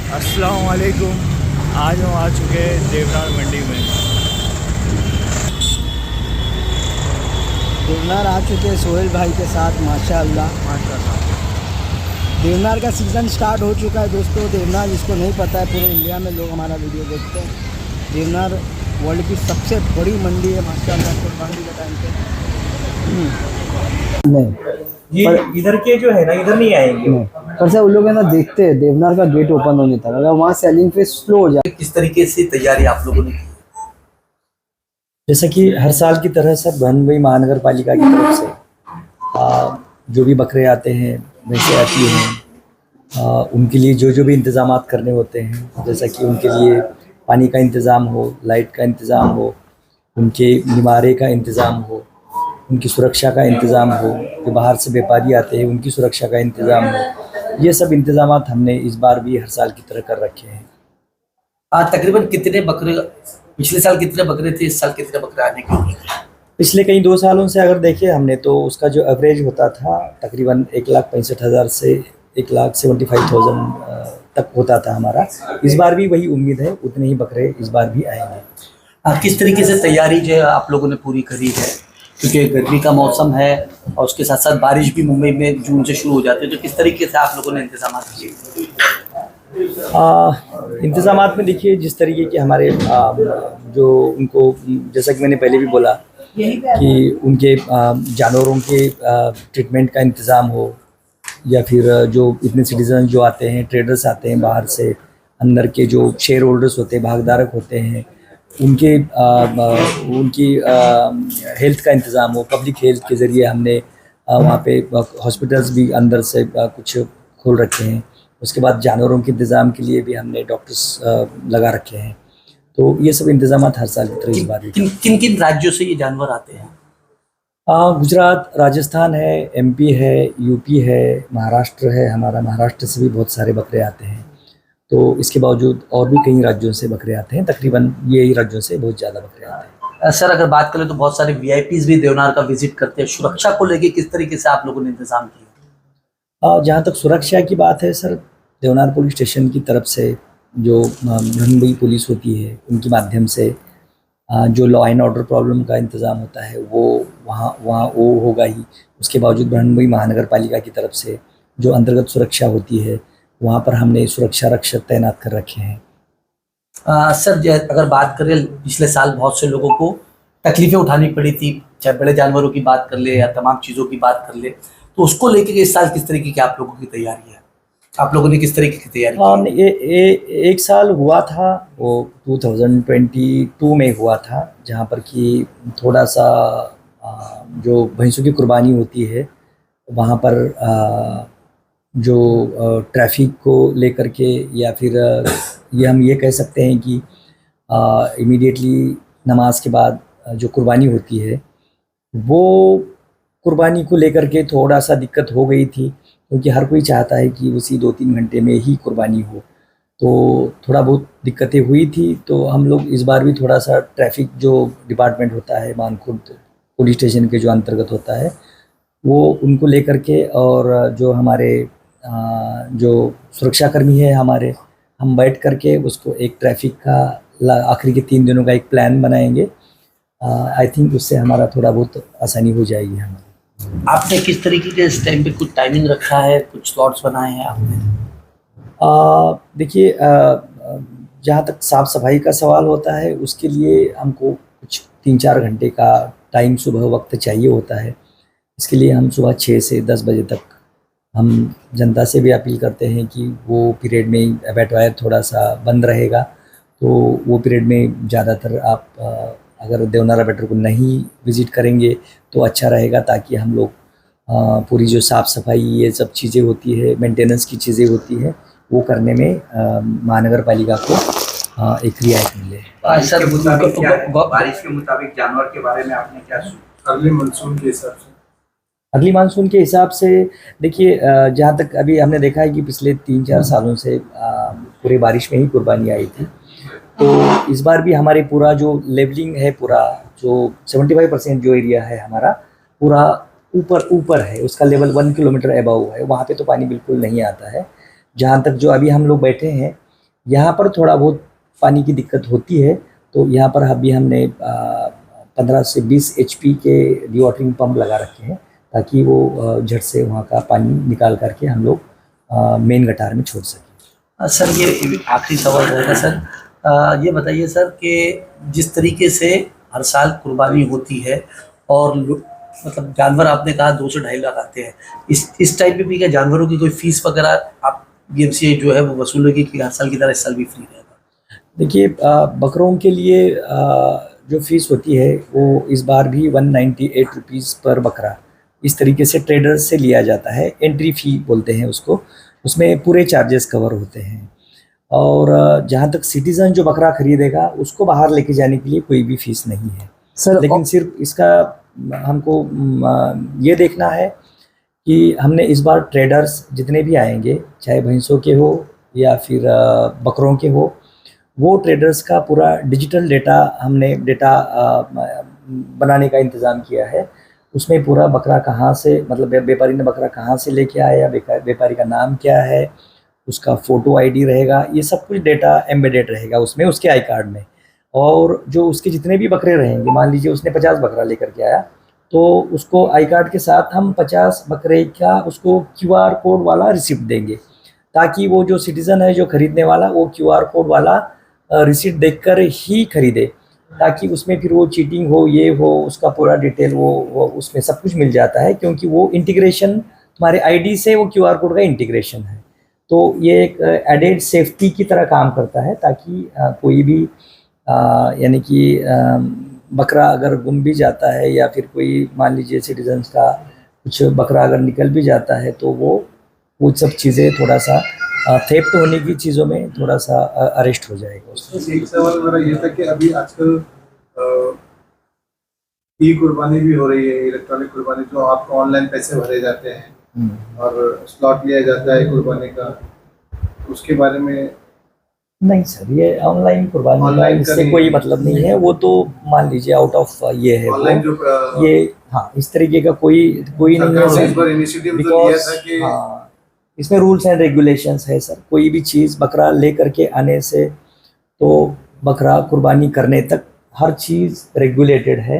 अस्सलाम वालेकुम। आज हम आ चुके हैं देवनार मंडी में। देवनार आ चुके हैं सोहेल भाई के साथ माशाअल्लाह। माशाल्लाह। देवनार का सीज़न स्टार्ट हो चुका है दोस्तों। देवनार जिसको नहीं पता है, पूरे इंडिया में लोग हमारा वीडियो देखते हैं। देवनार वर्ल्ड की सबसे बड़ी मंडी है माशाअल्लाह। कुर्बानी के टाइम पे नहीं ये इधर के जो है ना, इधर नहीं आएंगे। नहीं पर सर उन लोग है ना, देखते हैं देवनार का गेट ओपन होने तक, अगर वहाँ सेलिंग पे स्लो हो जाए। किस तरीके से तैयारी आप लोगों ने की? जैसा कि हर साल की तरह सर बहनबाई महानगर पालिका की तरफ से जो भी बकरे आते हैं, भैंसें आती हैं, उनके लिए जो जो भी इंतज़ाम करने होते हैं, जैसा कि उनके लिए पानी का इंतज़ाम हो, लाइट का इंतज़ाम हो, उनके निवारे का इंतज़ाम हो, उनकी सुरक्षा का इंतज़ाम हो, जो बाहर से व्यापारी आते हैं उनकी सुरक्षा का इंतज़ाम हो, ये सब इंतज़ाम हमने इस बार भी हर साल की तरह कर रखे हैं। तकरीबन कितने बकरे, पिछले साल कितने बकरे थे, इस साल कितने बकरे आने के उम्मीद है? पिछले कई 2 सालों से अगर देखें हमने, तो उसका जो एवरेज होता था तकरीबन 1,65,000 से 1,75,000 तक होता था हमारा। इस बार भी वही उम्मीद है, उतने ही बकरे इस बार भी आएंगे। किस तरीके से तैयारी जो है आप लोगों ने पूरी करी है? क्योंकि गर्मी का मौसम है और उसके साथ साथ बारिश भी मुंबई में जून से शुरू हो जाती है, तो किस तरीके से आप लोगों ने इंतजाम किए? इंतज़ामात में देखिए, जिस तरीके के हमारे जो उनको, जैसा कि मैंने पहले भी बोला कि उनके जानवरों के ट्रीटमेंट का इंतज़ाम हो, या फिर जो इतने सिटीजन जो आते हैं, ट्रेडर्स आते हैं बाहर से, अंदर के जो शेयर होल्डर्स होते हैं, भागधारक होते हैं, उनकी हेल्थ का इंतज़ाम हो। पब्लिक हेल्थ के ज़रिए हमने वहाँ पे हॉस्पिटल्स भी अंदर से कुछ खोल रखे हैं। उसके बाद जानवरों के इंतज़ाम के लिए भी हमने डॉक्टर्स लगा रखे हैं। तो ये सब इंतज़ाम हर साल की तरह इस बार भी। किन किन राज्यों से ये जानवर आते हैं? गुजरात, राजस्थान है, एमपी है, यूपी है, महाराष्ट्र है। हमारा महाराष्ट्र से भी बहुत सारे बकरे आते हैं। तो इसके बावजूद और भी कई राज्यों से बकरे आते हैं। तकरीबन यही राज्यों से बहुत ज़्यादा बकरे आते हैं। सर, अगर बात करें तो बहुत सारे वीआईपीज भी देवनार का विजिट करते हैं। सुरक्षा को लेके किस तरीके से आप लोगों ने इंतजाम किया? जहाँ तक सुरक्षा की बात है सर, देवनार पुलिस स्टेशन की तरफ से जो मुंबई पुलिस होती है, उनके माध्यम से जो लॉ एंड ऑर्डर प्रॉब्लम का इंतज़ाम होता है वो वहाँ वो होगा ही। उसके बावजूद मुंबई महानगर पालिका की तरफ से जो अंतर्गत सुरक्षा होती है, वहाँ पर हमने सुरक्षा रक्षक तैनात कर रखे हैं। सर, अगर बात करें, पिछले साल बहुत से लोगों को तकलीफें उठानी पड़ी थी, चाहे बड़े जानवरों की बात कर ले या तमाम चीज़ों की बात कर ले, तो उसको लेके इस साल किस तरीके की आप लोगों की तैयारी है? आप लोगों ने किस तरीके की तैयारी की? एक साल हुआ था, वो 2022 में हुआ था, जहाँ पर कि थोड़ा सा जो भैंसों की कुर्बानी होती है वहाँ पर जो ट्रैफिक को लेकर के, या फिर ये हम ये कह सकते हैं कि इमीडिएटली नमाज के बाद जो कुर्बानी होती है, वो कुर्बानी को लेकर के थोड़ा सा दिक्कत हो गई थी, क्योंकि हर कोई चाहता है कि उसी 2-3 घंटे में ही कुर्बानी हो। तो थोड़ा बहुत दिक्कतें हुई थी। तो हम लोग इस बार भी थोड़ा सा ट्रैफिक जो डिपार्टमेंट होता है, मानखुर्द पुलिस स्टेशन के जो अंतर्गत होता है, वो उनको लेकर के, और जो हमारे जो सुरक्षाकर्मी है हमारे, हम बैठ करके उसको एक ट्रैफिक का आखिरी के 3 दिनों का एक प्लान बनाएंगे। आई थिंक उससे हमारा थोड़ा बहुत आसानी हो जाएगी हमारी। आपने किस तरीके के इस टाइम पे कुछ टाइमिंग रखा है, कुछ स्लॉट्स बनाए हैं आपने? देखिए, जहाँ तक साफ़ सफाई का सवाल होता है, उसके लिए हमको कुछ 3-4 घंटे का टाइम सुबह वक्त चाहिए होता है। इसके लिए हम सुबह 6 से 10 बजे तक हम जनता से भी अपील करते हैं कि वो पीरियड में एबैटवायर थोड़ा सा बंद रहेगा। तो वो पीरियड में ज़्यादातर आप अगर देवनार एबैटर को नहीं विज़िट करेंगे तो अच्छा रहेगा, ताकि हम लोग पूरी जो साफ़ सफाई ये सब चीज़ें होती है, मेंटेनेंस की चीज़ें होती हैं, वो करने में महानगर पालिका को एक रियायत मिले। सर, बारिश के मुताबिक जानवर के बारे में आपने क्या सोचा अगले मानसून के हिसाब से? अगली मानसून के हिसाब से देखिए, जहाँ तक अभी हमने देखा है कि पिछले 3-4 सालों से पूरे बारिश में ही कुर्बानी आई थी। तो इस बार भी हमारे पूरा जो लेवलिंग है, पूरा जो 75% जो एरिया है हमारा, पूरा ऊपर है, उसका लेवल 1 किलोमीटर अबव है। वहाँ पे तो पानी बिल्कुल नहीं आता है। जहाँ तक जो अभी हम लोग बैठे हैं, यहाँ पर थोड़ा बहुत पानी की दिक्कत होती है, तो यहाँ पर अभी हमने 15 से 20 HP के डिवॉटरिंग पंप लगा रखे हैं, ताकि वो झट से वहाँ का पानी निकाल करके हम लोग मेन गटार में छोड़ सकें। सर ये आखिरी सवाल रहेगा सर, ये बताइए सर कि जिस तरीके से हर साल कुर्बानी होती है और मतलब जानवर आपने कहा 2 से 2.5 लाख आते हैं, इस टाइम पे भी क्या जानवरों की कोई फीस वगैरह आप BMC जो है वो वसूलेगी कि हर साल की तरह इस साल भी फ्री रहेगा? देखिए, बकरों के लिए जो फीस होती है वो इस बार भी 198 रुपीज़ पर बकरा इस तरीके से ट्रेडर से लिया जाता है। एंट्री फ़ी बोलते हैं उसको, उसमें पूरे चार्जेस कवर होते हैं। और जहाँ तक सिटीज़न जो बकरा खरीदेगा उसको बाहर लेके जाने के लिए कोई भी फ़ीस नहीं है सर। लेकिन सिर्फ इसका हमको ये देखना है कि हमने इस बार ट्रेडर्स जितने भी आएंगे, चाहे भैंसों के हो या फिर बकरों के हो, वो ट्रेडर्स का पूरा डिजिटल डेटा हमने बनाने का इंतज़ाम किया है। उसमें पूरा बकरा कहाँ से, मतलब व्यापारी ने बकरा कहाँ से लेके आया, व्यापारी का नाम क्या है, उसका फ़ोटो ID रहेगा, ये सब कुछ डेटा एम्बेडेड रहेगा उसमें, उसके आई कार्ड में। और जो उसके जितने भी बकरे रहेंगे, मान लीजिए उसने 50 बकरा लेकर के आया, तो उसको आई कार्ड के साथ हम 50 बकरे का उसको QR कोड वाला रिसिप्ट देंगे, ताकि वो जो सिटीज़न है, जो खरीदने वाला, वो QR कोड वाला रिसिप्ट देखकर ही खरीदे, ताकि उसमें फिर वो चीटिंग हो, ये हो, उसका पूरा डिटेल वो उसमें सब कुछ मिल जाता है, क्योंकि वो इंटीग्रेशन तुम्हारे ID से वो QR कोड का इंटीग्रेशन है। तो ये एक एडेड सेफ्टी की तरह काम करता है, ताकि कोई भी यानी कि बकरा अगर गुम भी जाता है या फिर कोई मान लीजिए सिटीजन्स का कुछ बकरा अगर निकल भी जाता है, तो वो सब चीज़ें थोड़ा सा थेफ्ट होने की चीज़ों में थोड़ा सा अरेस्ट हो जाएगा उसमें। एक सवाल मेरा ये था कि अभी आजकल ई कुर्बानी भी हो रही है, इलेक्ट्रॉनिक कुर्बानी, जो आपको ऑनलाइन पैसे भरे जाते हैं और स्लॉट लिया जाता है कुर्बानी का, उसके बारे में? नहीं सर, ये ऑनलाइन कुर्बानी का इससे कोई मतलब नहीं है। वो तो मान लीजिए आउट ऑफ ये है ऑनलाइन जो ये, हाँ, इस तरीके का कोई नहीं है सर, इनिशिएटिव जो लिया था कि हाँ, इसमें रूल्स एंड रेगुलेशंस है सर। कोई भी चीज़ बकरा ले करके आने से तो बकरा कुर्बानी करने तक हर चीज़ रेगुलेटेड है।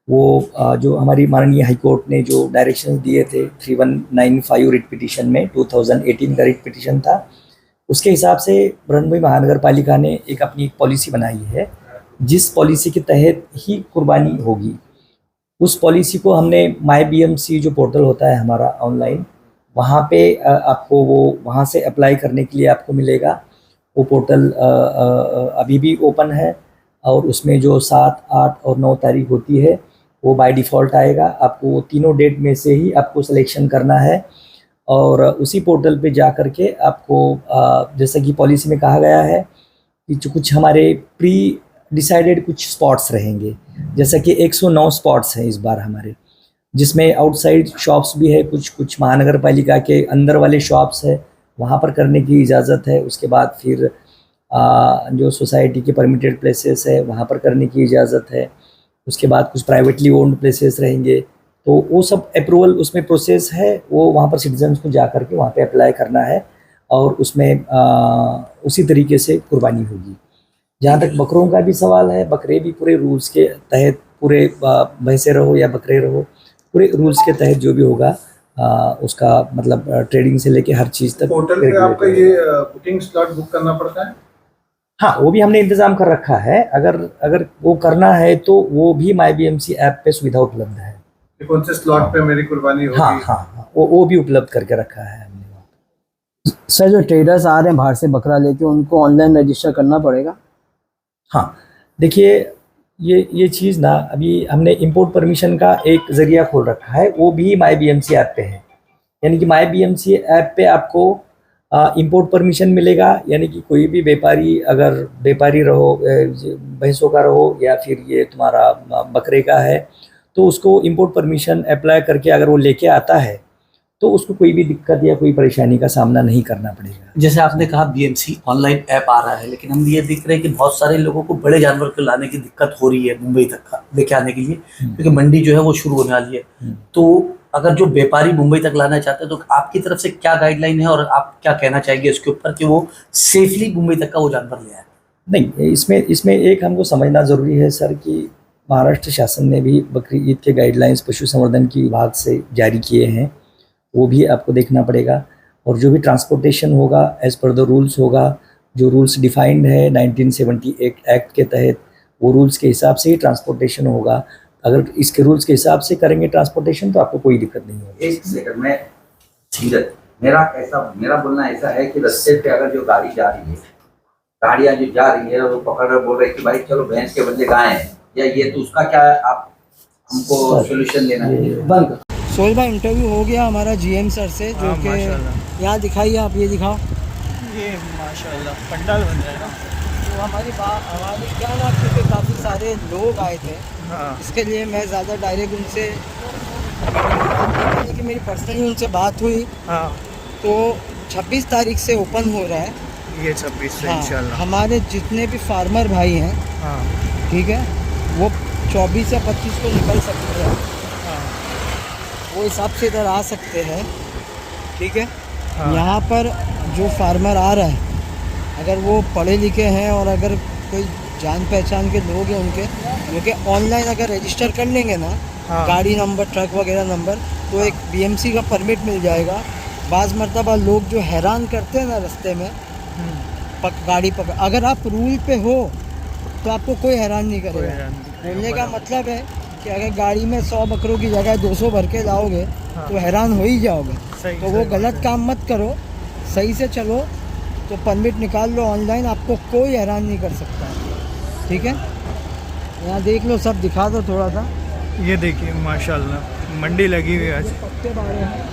वो जो हमारी माननीय हाई कोर्ट ने जो डायरेक्शंस दिए थे 3195 रिट पिटीशन में, 2018 का रिट पिटीशन था, उसके हिसाब से ब्रह्मपुर महानगर पालिका ने एक अपनी पॉलिसी बनाई है, जिस पॉलिसी के तहत ही कुर्बानी होगी। उस पॉलिसी को हमने माई BMC जो पोर्टल होता है हमारा ऑनलाइन, वहाँ पे आपको वो वहाँ से अप्लाई करने के लिए आपको मिलेगा। वो पोर्टल अभी भी ओपन है और उसमें जो 7, 8 और 9 तारीख होती है वो बाय डिफ़ॉल्ट आएगा। आपको वो तीनों डेट में से ही आपको सिलेक्शन करना है और उसी पोर्टल पे जा कर के आपको जैसा कि पॉलिसी में कहा गया है कि जो कुछ हमारे प्री डिसाइडेड कुछ स्पॉट्स रहेंगे, जैसा कि 109 स्पॉट्स हैं इस बार हमारे, जिसमें आउटसाइड शॉप्स भी है, कुछ महानगर पालिका के अंदर वाले शॉप्स है, वहाँ पर करने की इजाज़त है। उसके बाद फिर जो सोसाइटी के परमिटेड प्लेसेस है वहाँ पर करने की इजाज़त है। उसके बाद कुछ प्राइवेटली ओन्ड प्लेसेस रहेंगे, तो वो सब अप्रूवल उसमें प्रोसेस है, वो वहाँ पर सिटीजन्स को जा कर के वहाँ पे अप्लाई करना है और उसमें उसी तरीके से कुर्बानी होगी। जहाँ तक बकरों का भी सवाल है, बकरे भी पूरे रूल्स के तहत, पूरे भैंसे रहो या बकरे रहो, पूरे रूल्स के तहत जो भी होगा उसका मतलब ट्रेडिंग से लेके हर चीज़ तक। पोर्टल पे आपका ये बुकिंग स्लॉट बुक करना पड़ता है? हाँ, वो भी हमने इंतज़ाम कर रखा है। अगर वो करना है तो वो भी माई BMC ऐप पे सुविधा उपलब्ध है। कौन से स्लॉट पे मेरी कुर्बानी होगी? हाँ, वो भी उपलब्ध करके रखा है हमने। सर, जो ट्रेडर्स आ रहे हैं बाहर से बकरा लेके, उनको ऑनलाइन रजिस्टर करना पड़ेगा? हाँ, देखिए ये चीज़ ना अभी हमने इंपोर्ट परमिशन का एक ज़रिया खोल रखा है, वो भी माई BMC ऐप पे है। यानी कि माई BMC ऐप पे आपको इंपोर्ट परमिशन मिलेगा, यानी कि कोई भी व्यापारी, अगर व्यापारी रहो, भैंसों का रहो या फिर ये तुम्हारा बकरे का है, तो उसको इंपोर्ट परमिशन अप्लाई करके अगर वो लेके आता है तो उसको कोई भी दिक्कत या कोई परेशानी का सामना नहीं करना पड़ेगा। जैसे आपने कहा BMC ऑनलाइन ऐप आ रहा है, लेकिन हम ये देख रहे हैं कि बहुत सारे लोगों को बड़े जानवर को लाने की दिक्कत हो रही है मुंबई तक का लेके आने के लिए, क्योंकि मंडी जो है वो शुरू होने वाली है। तो अगर जो व्यापारी मुंबई तक लाना चाहते हैं तो आपकी तरफ से क्या गाइडलाइन है और आप क्या कहना चाहेंगे इसके ऊपर कि वो सेफली मुंबई तक का वो जानवर ले आए? नहीं, इसमें एक हमको समझना ज़रूरी है सर कि महाराष्ट्र शासन ने भी बकरी ईद के गाइडलाइंस पशु संवर्धन की विभाग से जारी किए हैं, वो भी आपको देखना पड़ेगा। और जो भी ट्रांसपोर्टेशन होगा एज़ पर द रूल्स होगा, जो रूल्स डिफाइंड है 1978 एक्ट के तहत, वो रूल्स के हिसाब से ही ट्रांसपोर्टेशन होगा। अगर इसके रूल्स के हिसाब से करेंगे ट्रांसपोर्टेशन तो आपको कोई दिक्कत नहीं होगी। एक सेकंड में धीरज, मेरा बोलना ऐसा है कि रास्ते पे अगर जो गाड़ी जा रही है, गाड़ियां जो जा रही है, वो पकड़ कर बोल रहे कि भाई चलो भैंस के बदले गाय है या ये, तो उसका क्या आप हमको सोल्यूशन देना है? बंद। सोहेल भाई इंटरव्यू हो गया हमारा जीएम सर से, जो हाँ, कि माशाल्लाह। यहाँ दिखाइए, आप ये दिखाओ। ये माशाल्लाह पंडाल बन रहा है ना। तो हमारी क्या ना, क्योंकि काफ़ी सारे लोग आए थे, हाँ इसके लिए मैं ज़्यादा डायरेक्ट उनसे कि मेरी पर्सनली उनसे बात हुई। हाँ, तो 26 तारीख से ओपन हो रहा है। ये 26 से हाँ, इंशाल्लाह। हमारे जितने भी फार्मर भाई हैं, हाँ ठीक है, वो 24 या 25 को निकल सकते हैं, हाँ वो हिसाब से इधर आ सकते हैं, ठीक है। हाँ। यहाँ पर जो फार्मर आ रहा है, अगर वो पढ़े लिखे हैं और अगर कोई जान पहचान के लोग हैं उनके, जो कि ऑनलाइन अगर रजिस्टर कर लेंगे ना, हाँ। गाड़ी नंबर, ट्रक वगैरह नंबर, तो एक बीएमसी का परमिट मिल जाएगा। बाज़ मरतबा लोग जो हैरान करते हैं ना रास्ते में, गाड़ी पकड़, अगर आप रूल पे हो तो आपको कोई हैरान नहीं करेगा। बोलने का मतलब है कि अगर गाड़ी में 100 बकरों की जगह 200 भर के लाओगे तो हैरान हो ही जाओगे। सही, तो वो सही गलत बात है। काम मत करो, सही से चलो, तो परमिट निकाल लो ऑनलाइन, आपको कोई हैरान नहीं कर सकता, ठीक है। यहाँ देख लो, सब दिखा दो थोड़ा सा। ये देखिए माशाल्लाह मंडी लगी हुई है आज। पक्के बाड़े हैं,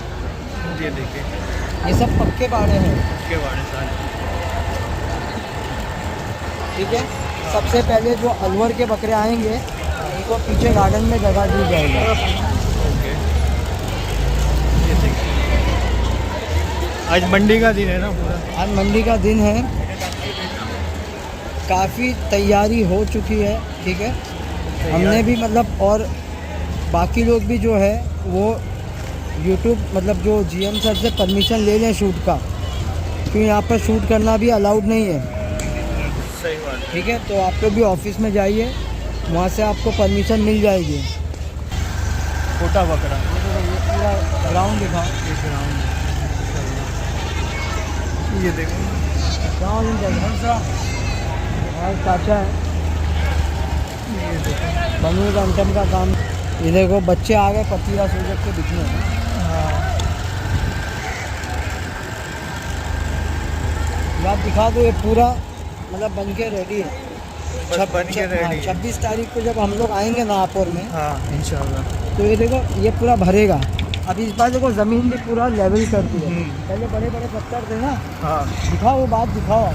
ये देखिए ये सब पक्के बाड़े हैं, के बारे सारे। ठीक है। सबसे पहले जो अलवर के बकरे आएंगे उनको पीछे गार्डन में जगह दी जाएगी। ओके, ये देखिए आज मंडी का दिन है ना पूरा। आज मंडी का दिन है, काफ़ी तैयारी हो चुकी है, ठीक है। हमने भी मतलब, और बाकी लोग भी जो है वो यूट्यूब मतलब जो जीएम सर से परमिशन ले लें शूट का, क्योंकि यहाँ पर शूट करना भी अलाउड नहीं है, सही बात है। ठीक है। तो आप लोग भी ऑफिस में जाइए, वहाँ से आपको परमिशन मिल जाएगी। छोटा बकरा, ये पूरा ग्राउंड दिखाओ, ये ग्राउंड, ये देखो ग्राउंड और चाचा है, ये देखो। बनी कंटम का काम। ये देखो बच्चे आ गए पतीला सूरज के दिखने। हाँ ये आप दिखा दो, ये पूरा मतलब बन के रेडी है। बस बन के रेडी है। 26 तारीख को जब हम लोग आएंगे नागपुर में, हाँ इंशाल्लाह। तो ये देखो ये पूरा भरेगा। अभी इस बार देखो ज़मीन भी पूरा लेवल कर दी है। पहले बड़े बड़े पत्थर थे ना, हाँ दिखाओ वो बात दिखाओ।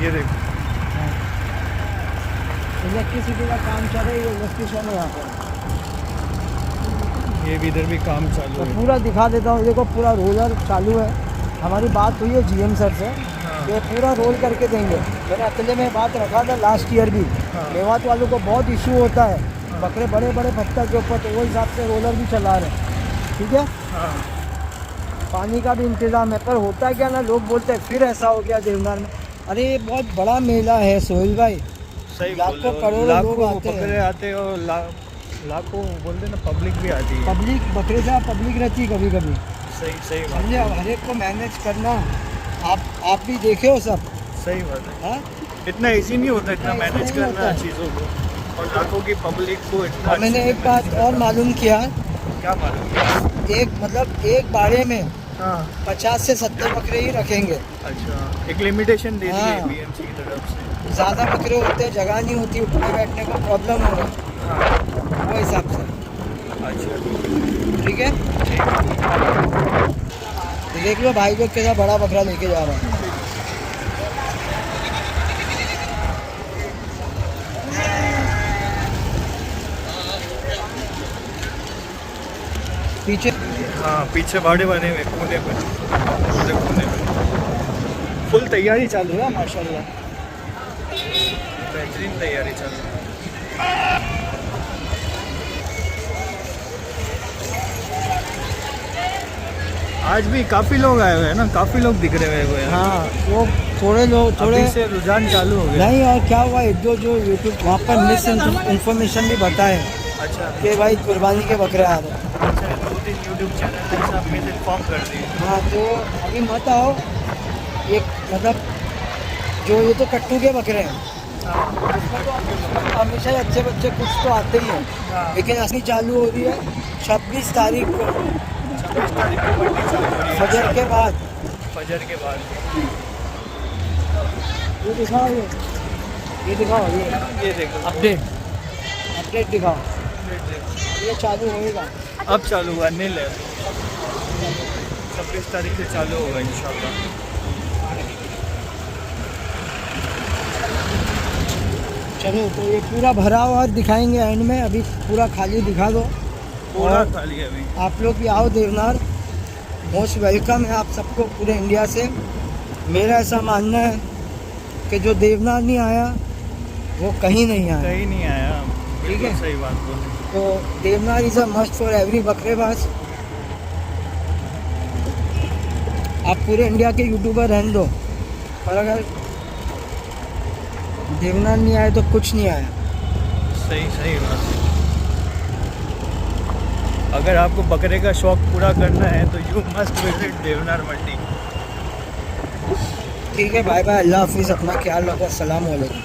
ये देखो, इलेक्ट्रिसिटी का काम चल रहा है, ये इलेक्ट्रिशियन है यहाँ पर। ये भी इधर भी काम चालू तो है। पूरा दिखा देता हूँ, देखो पूरा रोलर चालू है। हमारी बात हुई है जीएम सर से, ये पूरा रोल करके देंगे। मैंने अकेले में बात रखा था लास्ट ईयर भी, मेवात वालों को बहुत इशू होता है बकरे बड़े बड़े पत्थर के ऊपर, तो वो हिसाब से रोलर भी चला रहे हैं, ठीक है। हाँ पानी का भी इंतज़ाम है, पर होता क्या ना, लोग बोलते हैं फिर ऐसा हो गया देवनार में। अरे ये बहुत बड़ा मेला है सोहेल भाई, सही, लाखों करोड़ों लोग आते हैं। बकरे आते हैं और लाखों बोलते ना, पब्लिक भी आती है। पब्लिक बकरे से पब्लिक रहती है कभी कभी, सही सही बात समझे। अब हर एक को मैनेज करना, आप भी देखे हो सब, सही बात है। हाँ। इतना इजी नहीं होता, इतना इतना मैनेज नहीं होता करना है। चीज़ों को, और लाखों की पब्लिक को इतना। और मैंने एक बात और मालूम किया, क्या मालूम? एक बाड़े में हाँ 50 से 70 बकरे ही रखेंगे। अच्छा, एक लिमिटेशन दे दी है हाँ। बीएमसी की तरफ से। ज़्यादा बकरे होते हैं, जगह नहीं होती, उठने बैठने को प्रॉब्लम हो रहा है, हाँ वो हिसाब से, अच्छा ठीक है। तो देख लो भाई लोग कैसा बड़ा बकरा लेके जा रहा है। पीछे हाँ पीछे बाड़े बने हुए कोने पर, पूरे कोने पर फुल तैयारी चालू है माशाल्लाह, बेहतरीन तैयारी चालू है। आज भी काफ़ी लोग आए हुए हैं ना, काफ़ी लोग दिख रहे हुए हैं। हाँ, वो थोड़े लोग थोड़े अभी से रुझान चालू हो गया। नहीं। और क्या हुआ, एक दो जो यूट्यूब वहाँ पर मिस इन्फॉर्मेशन भी बताए अच्छा कि भाई कुर्बानी के बकरे आ रहे हैं। अच्छा, 2-3 यूट्यूब चैनल ऐसा आप मिस इन्फॉर्म कर दिए। हाँ, तो अभी मत आओ। एक मतलब जो ये तो कट्टू के बकरे हैं, इसमें तो हमेशा ही अच्छे बच्चे कुछ तो आते ही हैं, लेकिन असली चालू हो रही है 26 तारीख को 26 तारीख को मंडी चालू हो रही है। फजर के बाद। फजर के बाद। ये दिखाओ, ये दिखाओ, ये देखो अपडेट दिखाओ। ये चालू होएगा। अब चालू हुआ, नील है। 26 तारीख से चालू होगा इंशाल्लाह। चलो, तो ये पूरा भरा हुआ दिखाएंगे एंड में, अभी पूरा खाली दिखा दो। पूरा और खाली है अभी। आप लोग भी आओ देवनार, मोस्ट वेलकम है आप सबको पूरे इंडिया से। मेरा ऐसा मानना है कि जो देवनार नहीं आया वो कहीं नहीं आया। कहीं नहीं आया। ठीक है। सही बात बोली। तो Deonar is a must for every बकरेबाज। आप पूरे इंडिया के यूट्यूबर रहने दो, और अगर देवनार नहीं आए तो कुछ नहीं आया। सही बात है। अगर आपको बकरे का शौक पूरा करना है तो यू मस्ट विजिट देवनार मंडी। ठीक है, बाय बाय, अल्लाह हाफिज़, अपना ख्याल रखो, अस्सलाम वालेकुम।